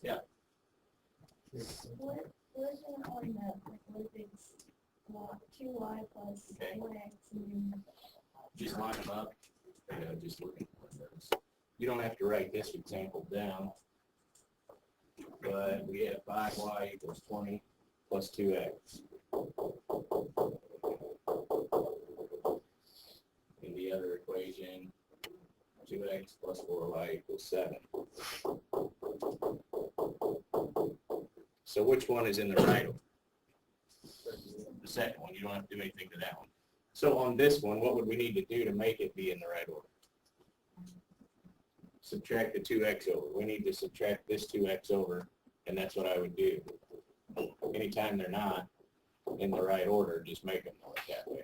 Yeah. Where's it on that, like, what if it's 2y plus Okay. 4x and then Just line them up. Just looking at those. You don't have to write this example down. But we have 5y equals 20 plus 2x. In the other equation, 2x plus 4y equals 7. So which one is in the right order? The second one. You don't have to do anything to that one. So on this one, what would we need to do to make it be in the right order? Subtract the 2x over. We need to subtract this 2x over, and that's what I would do. Anytime they're not in the right order, just make them work that way.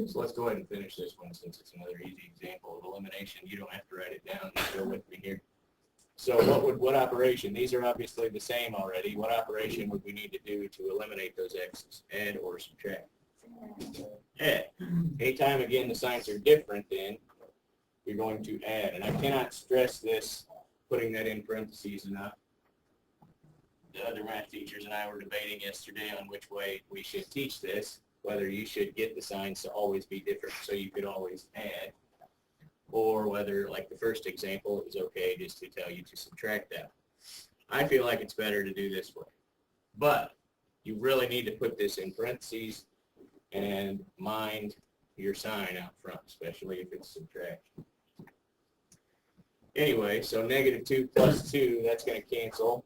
So let's go ahead and finish this one since it's another easy example of elimination. You don't have to write it down. Just go with me here. So what operation? These are obviously the same already. What operation would we need to do to eliminate those x's? Add or subtract? Add. Anytime, again, the signs are different, then you're going to add. And I cannot stress this, putting that in parentheses enough. The other math teachers and I were debating yesterday on which way we should teach this, whether you should get the signs to always be different so you could always add, or whether, like the first example, it was okay just to tell you to subtract that. I feel like it's better to do this way. But you really need to put this in parentheses and mind your sign out front, especially if it's subtraction. Anyway, so negative 2 plus 2, that's going to cancel.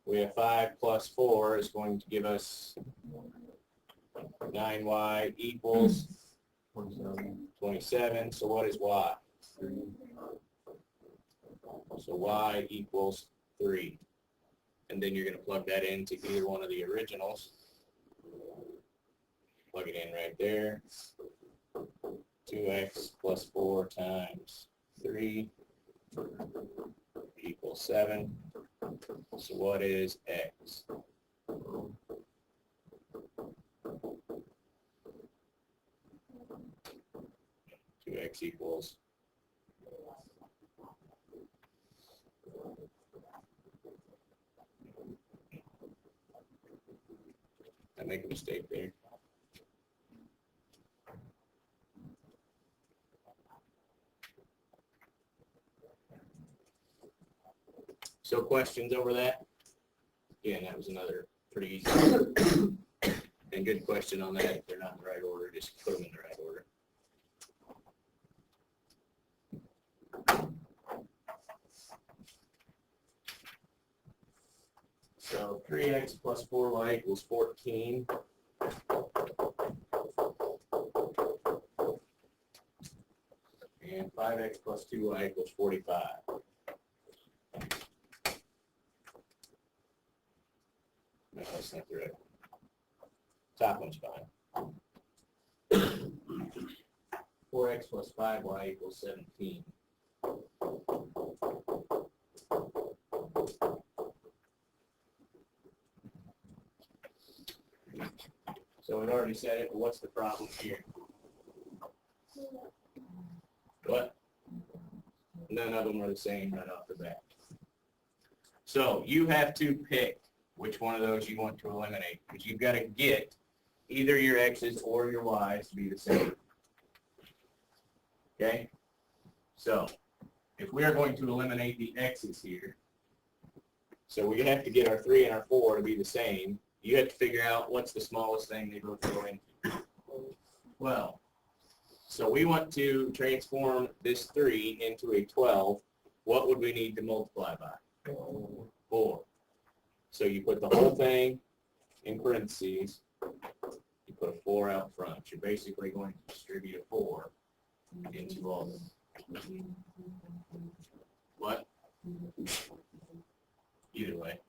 We have 5 plus 4 is going to give us 9y equals 27. So what is y? 3. So y equals 3. And then you're going to plug that into either one of the originals. Plug it in right there. 2x plus 4 times 3 equals 7. So what is x? 2x equals I make a mistake there. So questions over that? Again, that was another pretty easy and good question on that. If they're not in the right order, just put them in the right order. So 3x plus 4y equals 14. And 5x plus 2y equals 45. No, that's not the right one. Top one's fine. 4x plus 5y equals 17. So it already said it, but what's the problem here? What? None of them are the same right off the bat. So you have to pick which one of those you want to eliminate, because you've got to get either your x's or your y's to be the same. Okay? So if we are going to eliminate the x's here, so we have to get our 3 and our 4 to be the same. You have to figure out what's the smallest thing they both go into. Well, so we want to transform this 3 into a 12. What would we need to multiply by? 4. So you put the whole thing in parentheses. You put a 4 out front. You're basically going to distribute a 4 into all of them. What? Either way.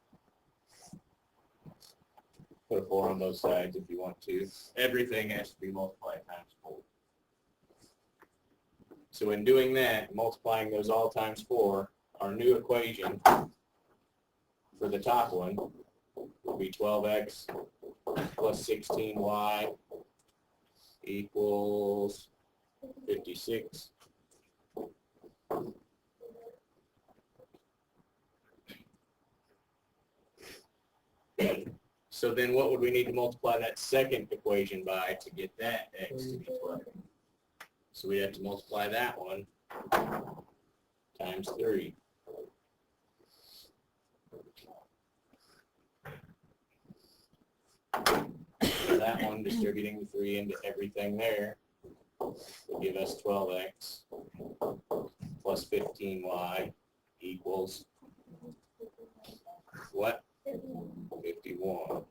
Put a 4 on both sides if you want to. Everything has to be multiplied times 4. So in doing that, multiplying those all times 4, our new equation for the top one will be 12x plus 16y equals 56. So then what would we need to multiply that second equation by to get that x to be 12? So we have to multiply that one times 3. So that one, distributing the 3 into everything there, will give us 12x plus 15y equals what? 51.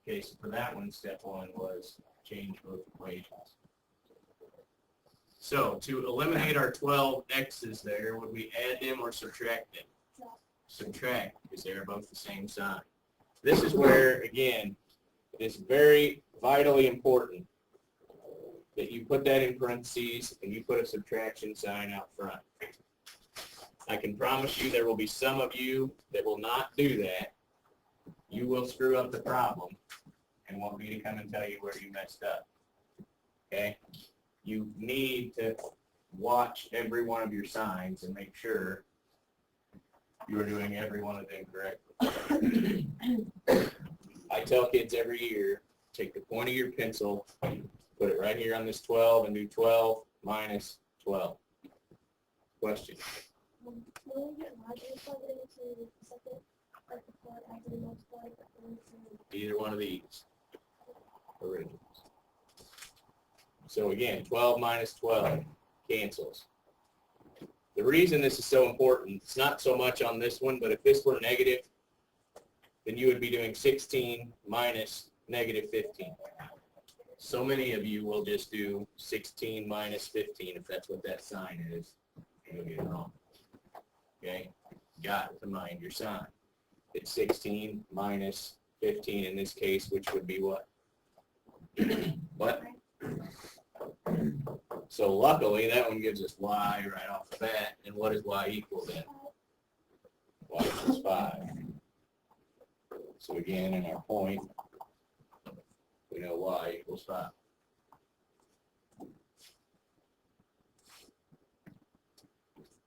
Okay, so for that one, step 1 was change both equations. So to eliminate our 12 x's there, would we add them or subtract them? Subtract, because they're both the same sign. This is where, again, it is very vitally important that you put that in parentheses and you put a subtraction sign out front. I can promise you there will be some of you that will not do that. You will screw up the problem and want me to come and tell you where you messed up. Okay? You need to watch every one of your signs and make sure you are doing every one of them correctly. I tell kids every year, take the point of your pencil, put it right here on this 12 and do 12 minus 12. Question? Will we get modules plugged into the second, like before after we multiply? Either one of these originals. So again, 12 minus 12 cancels. The reason this is so important, it's not so much on this one, but if this were negative, then you would be doing 16 minus negative 15. So many of you will just do 16 minus 15 if that's what that sign is, and you'll get it wrong. Okay? Got to mind your sign. It's 16 minus 15 in this case, which would be what? What? So luckily, that one gives us y right off the bat. And what is y equal then? Y equals 5. So again, in our point, we know y equals 5.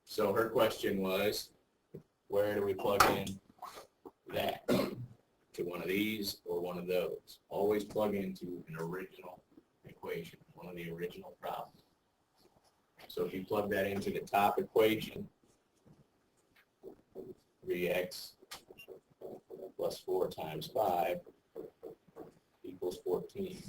So her question was, where do we plug in that? To one of these or one of those? Always plug into an original equation, one of the original problems. So if you plug that into the top equation, 3x plus 4 times 5 equals 14.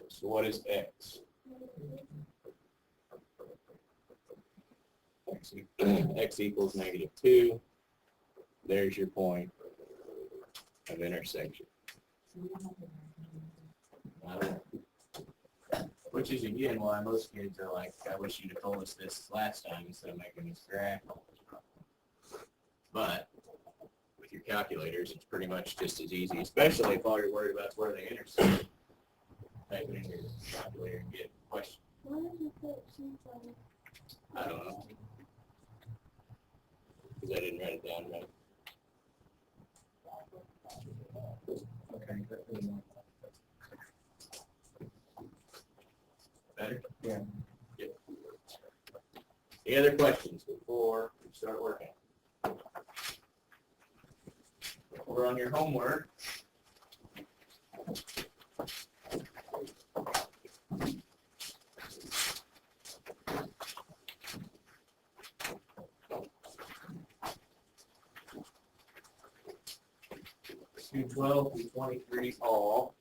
So what is x? X equals negative 2. There's your point of intersection. Which is, again, why most kids are like, I wish you'd have told us this last time instead of making this graph. But with your calculators, it's pretty much just as easy, especially if all you're worried about is where they intersect. Type it in your calculator and get a question. Why did you put 2 I don't know. Because I didn't write it down right. Better? Yeah. Yep. Any other questions before we start working? We're on your homework. Two 12 through 23 all.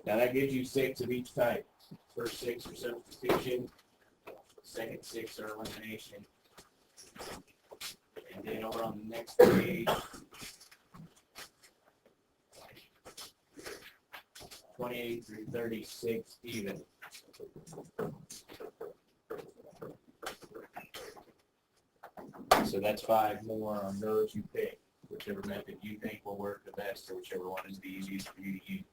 Now that gives you 6 of each type. First 6 are substitution, second 6 are elimination. And then over on the next page, 28 through 36 even. So that's 5 more on those you pick, whichever method you think will work the best, or whichever one is the easiest for you to use.